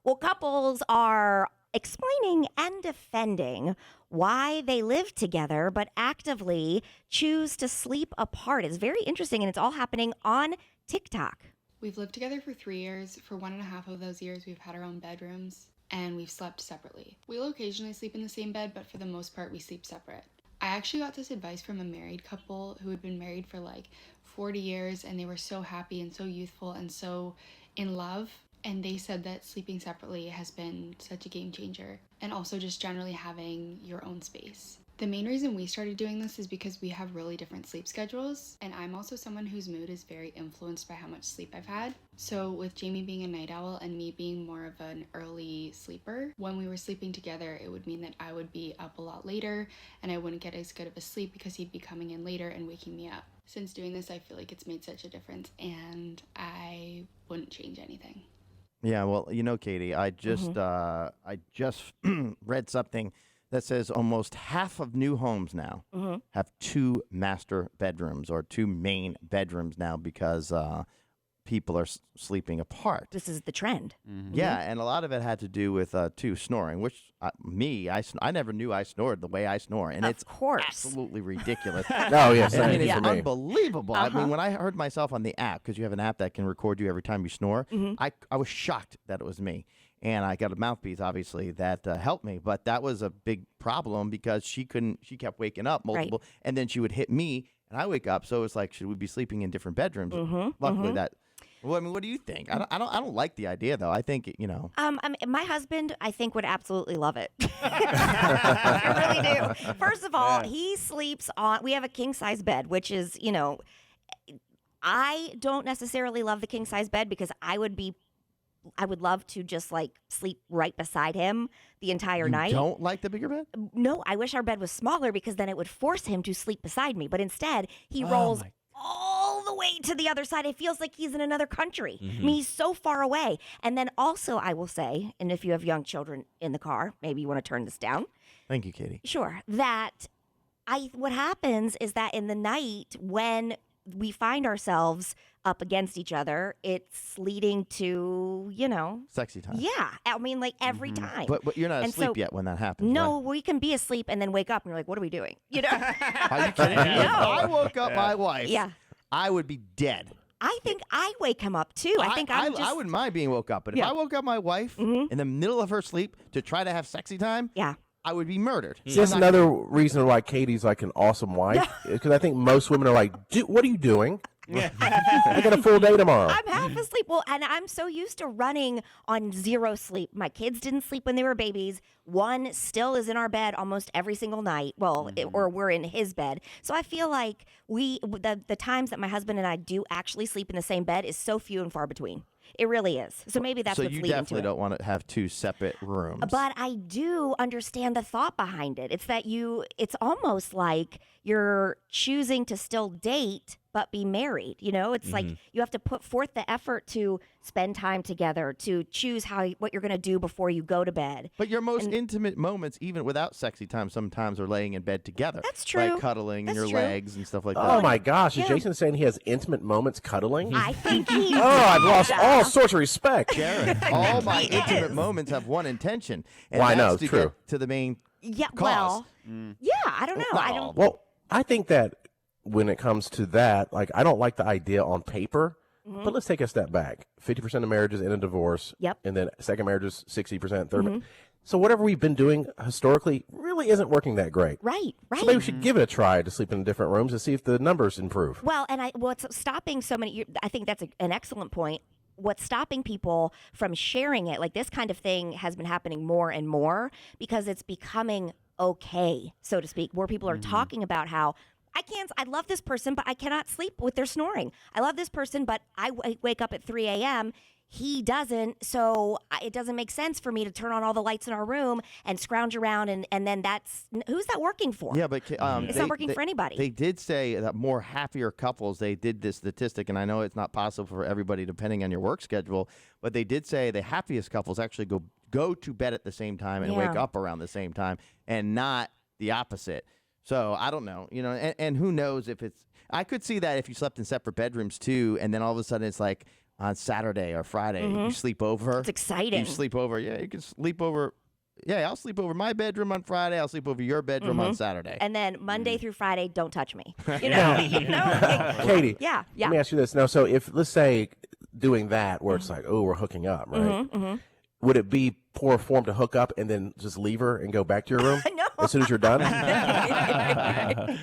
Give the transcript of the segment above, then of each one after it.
Well, couples are explaining and defending why they live together but actively choose to sleep apart. It's very interesting, and it's all happening on TikTok. We've lived together for 3 years. For 1.5 of those years, we've had our own bedrooms, and we've slept separately. We'll occasionally sleep in the same bed, but for the most part, we sleep separate. I actually got this advice from a married couple who had been married for like 40 years, and they were so happy and so youthful and so in love. And they said that sleeping separately has been such a game changer, and also just generally having your own space. The main reason we started doing this is because we have really different sleep schedules, and I'm also someone whose mood is very influenced by how much sleep I've had. So with Jamie being a night owl and me being more of an early sleeper, when we were sleeping together, it would mean that I would be up a lot later and I wouldn't get as good of a sleep because he'd be coming in later and waking me up. Since doing this, I feel like it's made such a difference, and I wouldn't change anything. Yeah, well, Katie, I just read something that says almost half of new homes now have two master bedrooms or two main bedrooms now because people are sleeping apart. This is the trend. Yeah, and a lot of it had to do with snoring, which I never knew I snored the way I snore, and it's absolutely ridiculous. Oh yes, I mean, it's for me. unbelievable. I mean, when I heard myself on the app, because you have an app that can record you every time you snore, I was shocked that it was me. And I got a mouthpiece, obviously, that helped me. But that was a big problem because she kept waking up multiple, and then she would hit me, and I wake up. So it's like, should we be sleeping in different bedrooms? Luckily, well, I mean, what do you think? I don't like the idea, though. I think, My husband, I think, would absolutely love it. I really do. First of all, he sleeps on, we have a king-size bed, which is, I don't necessarily love the king-size bed because I would love to just like sleep right beside him the entire night. You don't like the bigger bed? No, I wish our bed was smaller because then it would force him to sleep beside me. But instead, he rolls all the way to the other side. It feels like he's in another country. I mean, he's so far away. And then also, I will say, and if you have young children in the car, maybe you want to turn this down. Thank you, Katie. Sure. What happens is that in the night when we find ourselves up against each other, it's leading to, sexy time. Yeah. I mean, like every time. But you're not asleep yet when that happens. No, right? we can be asleep and then wake up and you're like, what are we doing? Are you kidding me? If I woke up my wife, I would be dead. I think I wake him up too. I wouldn't mind being woke up, but if I woke up my wife in the middle of her sleep to try to have sexy time, I would be murdered. See, that's another reason why Katie's like an awesome wife, because I think most women are like, what are you doing? I got a full day tomorrow. I'm half asleep. Well, and I'm so used to running on zero sleep. My kids didn't sleep when they were babies. One still is in our bed almost every single night. Well, or we're in his bed. So I feel like the times that my husband and I do actually sleep in the same bed is so few and far between. It really is. So maybe that's what's leading to it. So you definitely don't want to have two separate rooms. But I do understand the thought behind it. It's that it's almost like you're choosing to still date but be married. It's like you have to put forth the effort to spend time together, to choose what you're going to do before you go to bed. But your most intimate moments, even without sexy time, sometimes are laying in bed together. That's true. Like cuddling and your legs and stuff like that. Oh my gosh, is Jason saying he has intimate moments cuddling? I think he I've lost all sorts of respect. Jared, all my intimate moments have one intention. And I know, that's to true. get to the main cause. Well, I don't know. Well, I think that when it comes to that, like, I don't like the idea on paper, but let's take a step back. 50% of marriages end in divorce. Yep. And then second marriages, 60%, third. So whatever we've been doing historically really isn't working that great. Right. So maybe we should give it a try to sleep in different rooms and see if the numbers improve. Well, and what's stopping so many, I think that's an excellent point. What's stopping people from sharing it, like this kind of thing has been happening more and more because it's becoming okay, so to speak, where people are talking about how I love this person, but I cannot sleep with their snoring. I love this person, but I wake up at 3 a.m. He doesn't, so it doesn't make sense for me to turn on all the lights in our room and scrounge around, and then who's that working for? Yeah, but it's not working for anybody. They did say that more happier couples, they did this statistic, and I know it's not possible for everybody depending on your work schedule, but they did say the happiest couples actually go to bed at the same time and wake up around the same time and not the opposite. So I don't know, and who knows if it's – I could see that if you slept in separate bedrooms too, and then all of a sudden it's like on Saturday or Friday. You sleep over. It's exciting. You sleep over. Yeah, you can sleep over. Yeah, I'll sleep over my bedroom on Friday. I'll sleep over your bedroom on Saturday. And then Monday through Friday, don't touch me. You know, like, Katie, yeah. let me ask you this. Now, so if, let's say, doing that where it's like, oh, we're hooking up, right? Would it be poor form to hook up and then just leave her and go back to your room No. as soon as you're done? And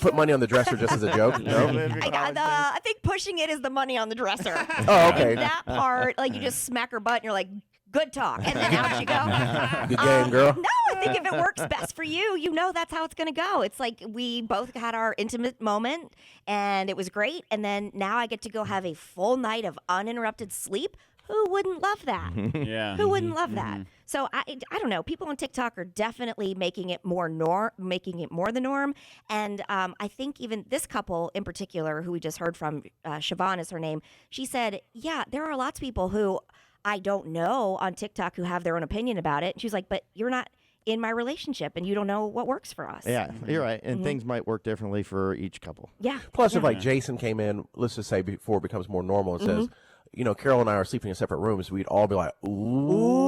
put money on the dresser just as a joke? No? I think pushing it is the money on the dresser. Oh, okay. And that part, like you just smack her butt and you're like, good talk. And then out you go. Good game, girl. No, I think if it works best for you, you know that's how it's going to go. It's like we both had our intimate moment and it was great. And then now I get to go have a full night of uninterrupted sleep. Who wouldn't love that? Yeah. Who wouldn't love that? So I don't know. People on TikTok are definitely making it more the norm. And I think even this couple in particular, who we just heard from, Siobhan is her name. She said, "Yeah, there are lots of people who I don't know on TikTok who have their own opinion about it." And she was like, "But you're not in my relationship, and you don't know what works for us." Yeah, you're right. And things might work differently for each couple. Yeah. Plus, if like Jason came in, let's just say before it becomes more normal and says, you know, Carol and I are sleeping in separate rooms, we'd all be like, ooh.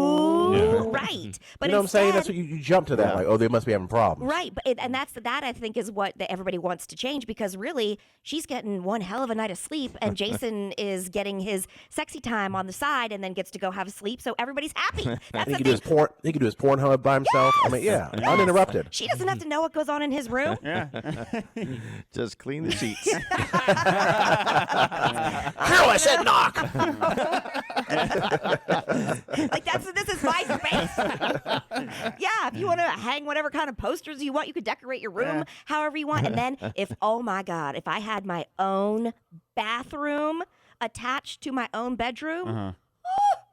Right. But you know what I'm saying? That's instead- what you jump to that, like, oh, they must be having problems. Right, but and that I think is what everybody wants to change, because really she's getting one hell of a night of sleep, and Jason is getting his sexy time on the side, and then gets to go have sleep, so everybody's happy. That's He the could do his thing. he could do his Pornhub by himself. I mean, yeah, uninterrupted. She doesn't have to know what goes on in his room. Just clean the sheets. Carol, I said knock. Like this is my space. Yeah, if you want to hang whatever kind of posters you want, you could decorate your room however you want. And then if I had my own bathroom attached to my own bedroom,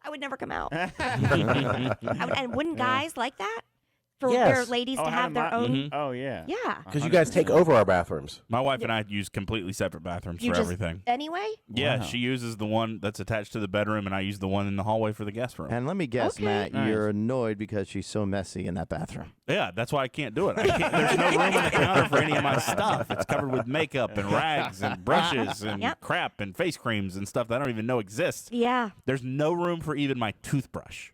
I would never come out. And wouldn't guys like that? For Yes. their ladies to have their own. Oh, yeah. Yeah. Because you guys take over our bathrooms. My wife and I use completely separate bathrooms You for just everything. anyway. Yeah, she uses the one that's attached to the bedroom, and I use the one in the hallway for the guest room. And let me guess, Okay. Matt, Nice. you're annoyed because she's so messy in that bathroom. Yeah, that's why I can't do it. There's no room on the counter for any of my stuff. It's covered with makeup and rags and brushes and Yep. crap and face creams and stuff that I don't even know exists. Yeah. There's no room for even my toothbrush.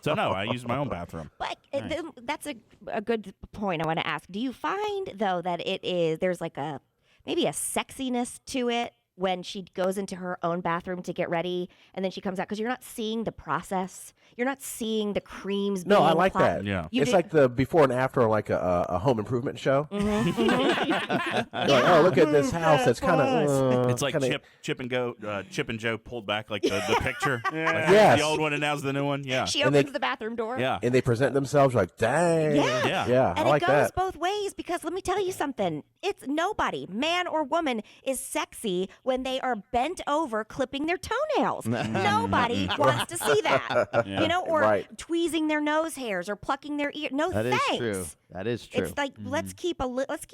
So no, I use my own bathroom. But that's a good point I want to ask. Do you find though that there's like maybe a sexiness to it when she goes into her own bathroom to get ready and then she comes out, because you're not seeing the process, you're not seeing the creams. No, being I like applied. that. Yeah. It's like the before and after on like a home improvement show. Like, oh, look at this house. It's kind of. It's like Chip and Joe pulled back like the picture. Like Yes. the old one and now's the new one. Yeah. She And they- opens the bathroom door. Yeah. And they present themselves like, dang. Yeah. Yeah. And I like it goes that. both ways, because let me tell you something. It's nobody, man or woman, is sexy when they are bent over clipping their toenails. Nobody wants to see that. You know, or Right. tweezing their nose hairs or plucking their ear. No, That is thanks. true. That is true. It's like let's keep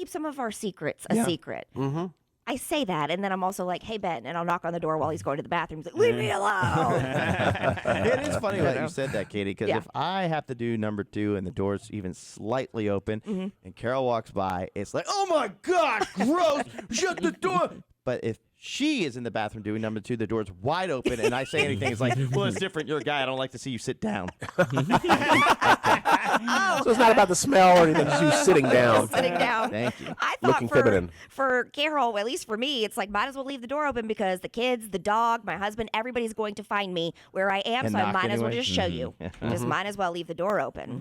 some of our secrets a secret. Mm-hmm. I say that, and then I'm also like, "Hey Ben," and I'll knock on the door while he's going to the bathroom. He's like, "Leave me alone." It is funny that you said that, Katie, because Yeah. if I have to do number 2 and the door's even slightly open and Carol walks by, it's like, oh my God, gross, shut the door. But if she is in the bathroom doing number 2, the door's wide open, and I say anything, it's like, well, it's different. You're a guy. I don't like to see you sit down. So it's not about the smell or anything, just you sitting down. Sitting down. Thank you. I thought Looking feminine. for Carol, at least for me, it's like might as well leave the door open, because the kids, the dog, my husband, everybody's going to find me where I am. And so I knock might as well anyway. just show you. Just might as well leave the door open.